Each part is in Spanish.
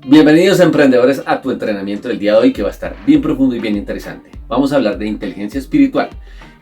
Bienvenidos emprendedores a tu entrenamiento del día de hoy, que va a estar bien profundo y bien interesante. Vamos a hablar de inteligencia espiritual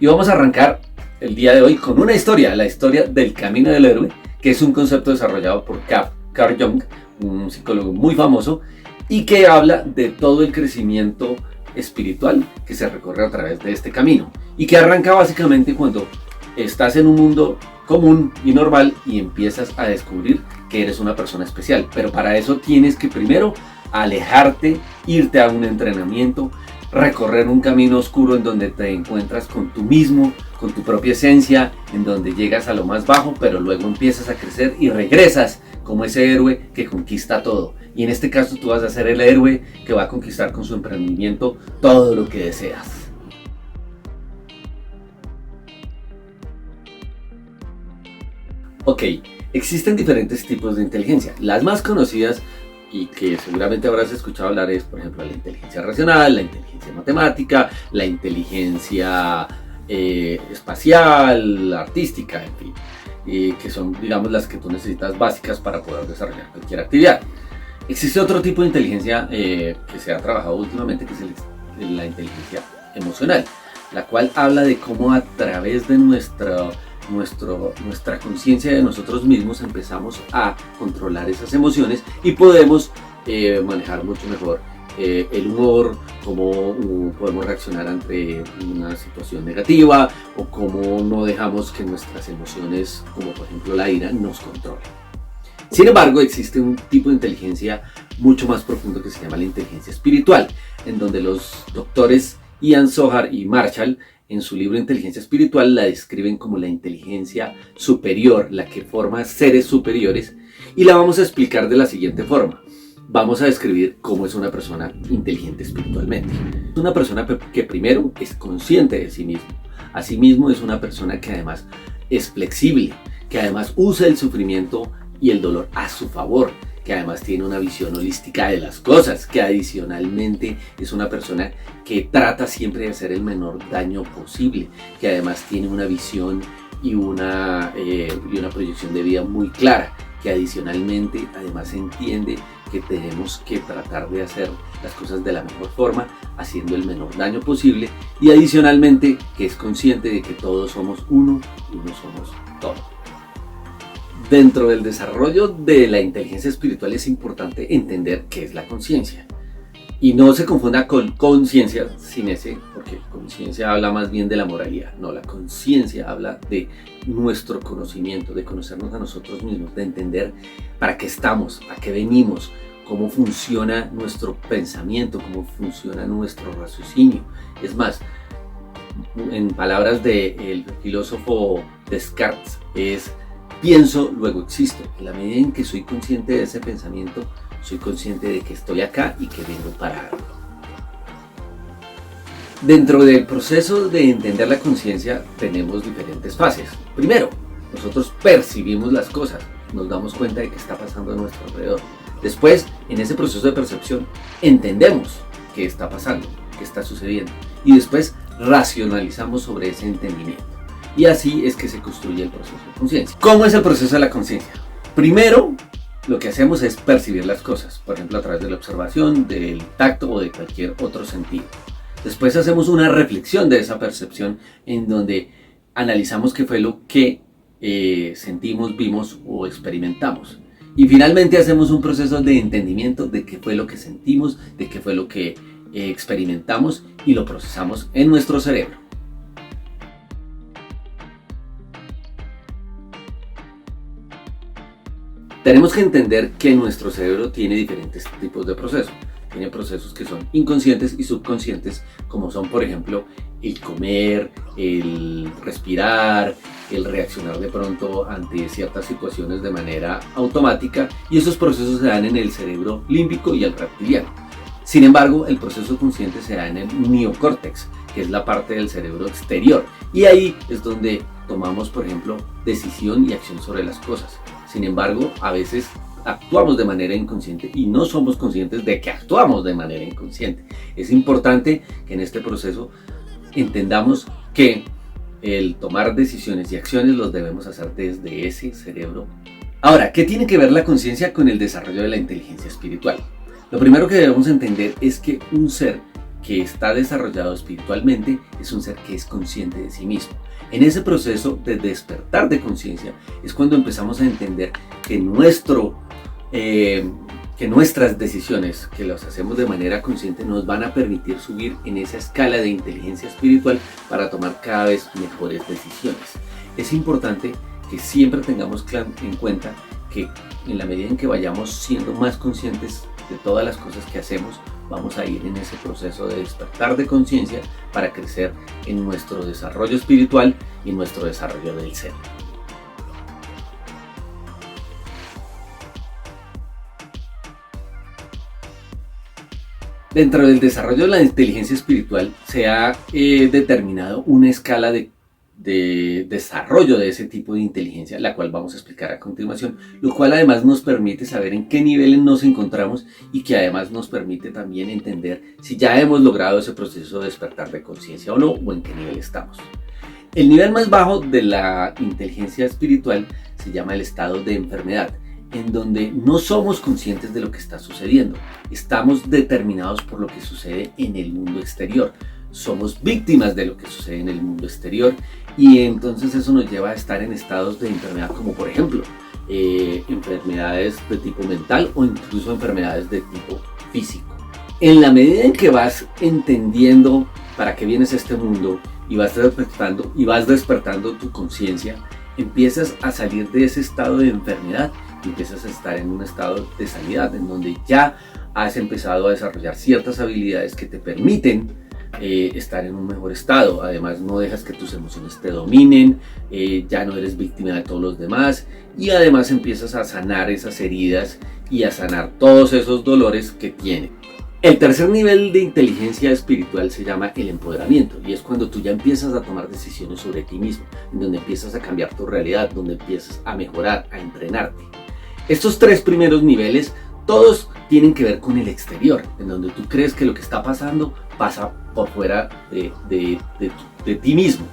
y vamos a arrancar el día de hoy con una historia, la historia del camino del héroe, que es un concepto desarrollado por Carl Jung, un psicólogo muy famoso, y que habla de todo el crecimiento espiritual que se recorre a través de este camino y que arranca básicamente cuando estás en un mundo común y normal y empiezas a descubrir que eres una persona especial, pero para eso tienes que primero alejarte, irte a un entrenamiento, recorrer un camino oscuro en donde te encuentras con tú mismo, con tu propia esencia, en donde llegas a lo más bajo, pero luego empiezas a crecer y regresas como ese héroe que conquista todo. Y en este caso tú vas a ser el héroe que va a conquistar con su emprendimiento todo lo que deseas. Ok, existen diferentes tipos de inteligencia. Las más conocidas y que seguramente habrás escuchado hablar es, por ejemplo, la inteligencia racional, la inteligencia matemática, la inteligencia espacial, artística, en fin, que son, digamos, las que tú necesitas básicas para poder desarrollar cualquier actividad. Existe otro tipo de inteligencia que se ha trabajado últimamente, que es la inteligencia emocional, la cual habla de cómo a través de nuestra conciencia de nosotros mismos empezamos a controlar esas emociones y podemos manejar mucho mejor el humor, cómo podemos reaccionar ante una situación negativa o cómo no dejamos que nuestras emociones, como por ejemplo la ira, nos controlen. Sin embargo, existe un tipo de inteligencia mucho más profundo que se llama la inteligencia espiritual, en donde los doctores Ian Zohar y Marshall, en su libro Inteligencia Espiritual, la describen como la inteligencia superior, la que forma seres superiores, y la vamos a explicar de la siguiente forma. Vamos a describir cómo es una persona inteligente espiritualmente. Es una persona que primero es consciente de sí mismo. Asimismo es una persona que además es flexible, que además usa el sufrimiento y el dolor a su favor, que además tiene una visión holística de las cosas, que adicionalmente es una persona que trata siempre de hacer el menor daño posible, que además tiene una visión y una proyección de vida muy clara, que adicionalmente además entiende que tenemos que tratar de hacer las cosas de la mejor forma, haciendo el menor daño posible, y adicionalmente que es consciente de que todos somos uno y uno somos todos. Dentro del desarrollo de la inteligencia espiritual es importante entender qué es la conciencia. Y no se confunda con conciencia sin ese, porque conciencia habla más bien de la moralidad. No, la conciencia habla de nuestro conocimiento, de conocernos a nosotros mismos, de entender para qué estamos, a qué venimos, cómo funciona nuestro pensamiento, cómo funciona nuestro raciocinio. Es más, en palabras del filósofo Descartes, es: pienso, luego existo. En la medida en que soy consciente de ese pensamiento, soy consciente de que estoy acá y que vengo para algo. Dentro del proceso de entender la conciencia tenemos diferentes fases. Primero, nosotros percibimos las cosas, nos damos cuenta de qué está pasando a nuestro alrededor. Después, en ese proceso de percepción, entendemos qué está pasando, qué está sucediendo. Y después racionalizamos sobre ese entendimiento. Y así es que se construye el proceso de conciencia. ¿Cómo es el proceso de la conciencia? Primero, lo que hacemos es percibir las cosas, por ejemplo a través de la observación, del tacto o de cualquier otro sentido. Después hacemos una reflexión de esa percepción en donde analizamos qué fue lo que sentimos, vimos o experimentamos. Y finalmente hacemos un proceso de entendimiento de qué fue lo que sentimos, de qué fue lo que experimentamos y lo procesamos en nuestro cerebro. Tenemos que entender que nuestro cerebro tiene diferentes tipos de procesos. Tiene procesos que son inconscientes y subconscientes, como son, por ejemplo, el comer, el respirar, el reaccionar de pronto ante ciertas situaciones de manera automática, y esos procesos se dan en el cerebro límbico y el reptiliano. Sin embargo, el proceso consciente se da en el neocórtex, que es la parte del cerebro exterior, y ahí es donde tomamos, por ejemplo, decisión y acción sobre las cosas. Sin embargo, a veces actuamos de manera inconsciente y no somos conscientes de que actuamos de manera inconsciente. Es importante que en este proceso entendamos que el tomar decisiones y acciones los debemos hacer desde ese cerebro. Ahora, ¿qué tiene que ver la conciencia con el desarrollo de la inteligencia espiritual? Lo primero que debemos entender es que un ser que está desarrollado espiritualmente es un ser que es consciente de sí mismo. En ese proceso de despertar de conciencia es cuando empezamos a entender que nuestras decisiones, que las hacemos de manera consciente, nos van a permitir subir en esa escala de inteligencia espiritual para tomar cada vez mejores decisiones. Es importante que siempre tengamos en cuenta que en la medida en que vayamos siendo más conscientes de todas las cosas que hacemos, vamos a ir en ese proceso de despertar de conciencia para crecer en nuestro desarrollo espiritual y nuestro desarrollo del ser. Dentro del desarrollo de la inteligencia espiritual se ha determinado una escala de desarrollo de ese tipo de inteligencia, la cual vamos a explicar a continuación, lo cual además nos permite saber en qué niveles nos encontramos y que además nos permite también entender si ya hemos logrado ese proceso de despertar de conciencia o no, o en qué nivel estamos. El nivel más bajo de la inteligencia espiritual se llama el estado de enfermedad, en donde no somos conscientes de lo que está sucediendo, estamos determinados por lo que sucede en el mundo exterior, somos víctimas de lo que sucede en el mundo exterior y entonces eso nos lleva a estar en estados de enfermedad como por ejemplo enfermedades de tipo mental o incluso enfermedades de tipo físico. En la medida en que vas entendiendo para qué vienes a este mundo y vas despertando tu conciencia, empiezas a salir de ese estado de enfermedad y empiezas a estar en un estado de sanidad, en donde ya has empezado a desarrollar ciertas habilidades que te permiten estar en un mejor estado. Además no dejas que tus emociones te dominen, ya no eres víctima de todos los demás y además empiezas a sanar esas heridas y a sanar todos esos dolores que tienes. El tercer nivel de inteligencia espiritual se llama el empoderamiento y es cuando tú ya empiezas a tomar decisiones sobre ti mismo, en donde empiezas a cambiar tu realidad, donde empiezas a mejorar, a entrenarte. Estos tres primeros niveles todos tienen que ver con el exterior, en donde tú crees que lo que está pasando pasa por fuera de ti mismo.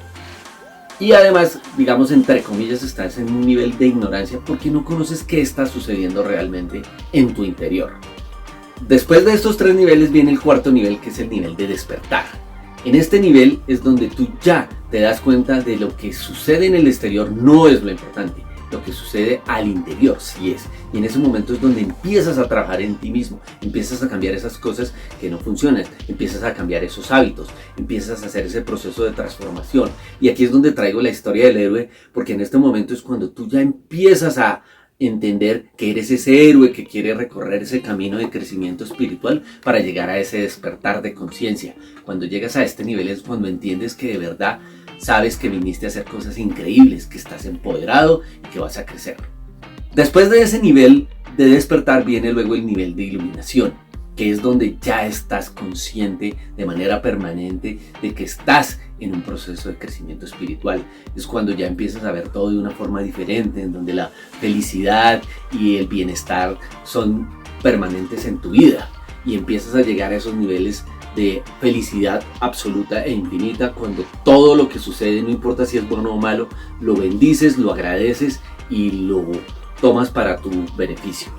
Y además, digamos, entre comillas, estás en un nivel de ignorancia porque no conoces qué está sucediendo realmente en tu interior. Después de estos tres niveles viene el cuarto nivel, que es el nivel de despertar. En este nivel es donde tú ya te das cuenta de lo que sucede en el exterior no es lo importante. Lo que sucede al interior sí es, y en ese momento es donde empiezas a trabajar en ti mismo, empiezas a cambiar esas cosas que no funcionan, empiezas a cambiar esos hábitos, empiezas a hacer ese proceso de transformación. Y aquí es donde traigo la historia del héroe, porque en este momento es cuando tú ya empiezas a entender que eres ese héroe que quiere recorrer ese camino de crecimiento espiritual para llegar a ese despertar de conciencia. Cuando llegas a este nivel es cuando entiendes que de verdad sabes que viniste a hacer cosas increíbles, que estás empoderado y que vas a crecer. Después de ese nivel de despertar viene luego el nivel de iluminación, que es donde ya estás consciente de manera permanente de que estás en un proceso de crecimiento espiritual. Es cuando ya empiezas a ver todo de una forma diferente, en donde la felicidad y el bienestar son permanentes en tu vida y empiezas a llegar a esos niveles de felicidad absoluta e infinita, cuando todo lo que sucede, no importa si es bueno o malo, lo bendices, lo agradeces y lo tomas para tu beneficio.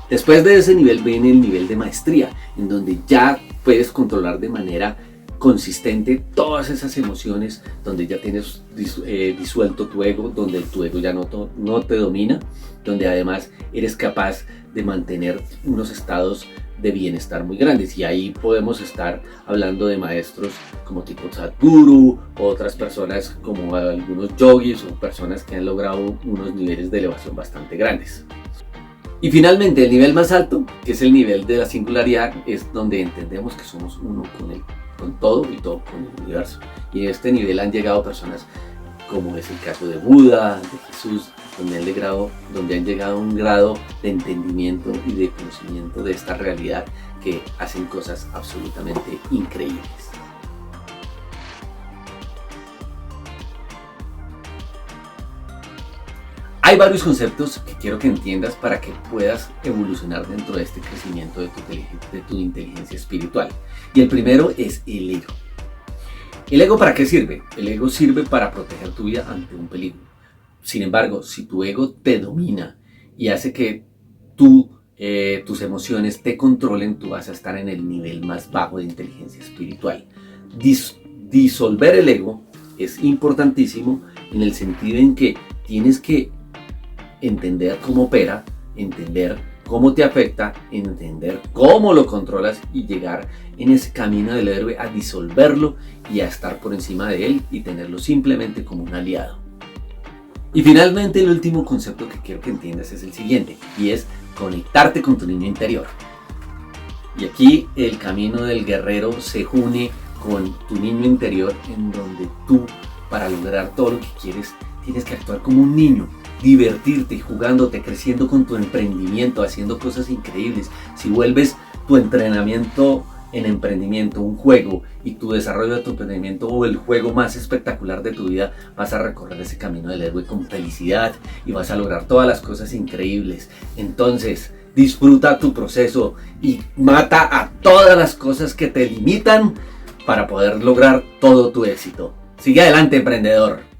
Después de ese nivel viene el nivel de maestría, en donde ya puedes controlar de manera consistente todas esas emociones, donde ya tienes disuelto tu ego, donde tu ego ya no te domina, donde además eres capaz de mantener unos estados de bienestar muy grandes. Y ahí podemos estar hablando de maestros como tipo Sadhguru, otras personas como algunos yogis o personas que han logrado unos niveles de elevación bastante grandes. Y finalmente el nivel más alto, que es el nivel de la singularidad, es donde entendemos que somos uno con todo y todo con el universo. Y en este nivel han llegado personas como es el caso de Buda, de Jesús, donde han llegado a un grado de entendimiento y de conocimiento de esta realidad que hacen cosas absolutamente increíbles. Hay varios conceptos que quiero que entiendas para que puedas evolucionar dentro de este crecimiento de tu inteligencia espiritual. Y el primero es el ego. ¿El ego para qué sirve? El ego sirve para proteger tu vida ante un peligro. Sin embargo, si tu ego te domina y hace que tú tus emociones te controlen, tú vas a estar en el nivel más bajo de inteligencia espiritual. Disolver el ego es importantísimo en el sentido en que tienes que entender cómo opera, entender cómo te afecta, entender cómo lo controlas y llegar en ese camino del héroe a disolverlo y a estar por encima de él y tenerlo simplemente como un aliado. Y finalmente el último concepto que quiero que entiendas es el siguiente, y es conectarte con tu niño interior. Y aquí el camino del guerrero se une con tu niño interior, en donde tú, para lograr todo lo que quieres, tienes que actuar como un niño, divertirte, jugándote, creciendo con tu emprendimiento, haciendo cosas increíbles. Si vuelves tu entrenamiento en emprendimiento un juego y tu desarrollo de tu emprendimiento o el juego más espectacular de tu vida, vas a recorrer ese camino del héroe con felicidad y vas a lograr todas las cosas increíbles. Entonces, disfruta tu proceso y mata a todas las cosas que te limitan para poder lograr todo tu éxito. Sigue adelante, emprendedor.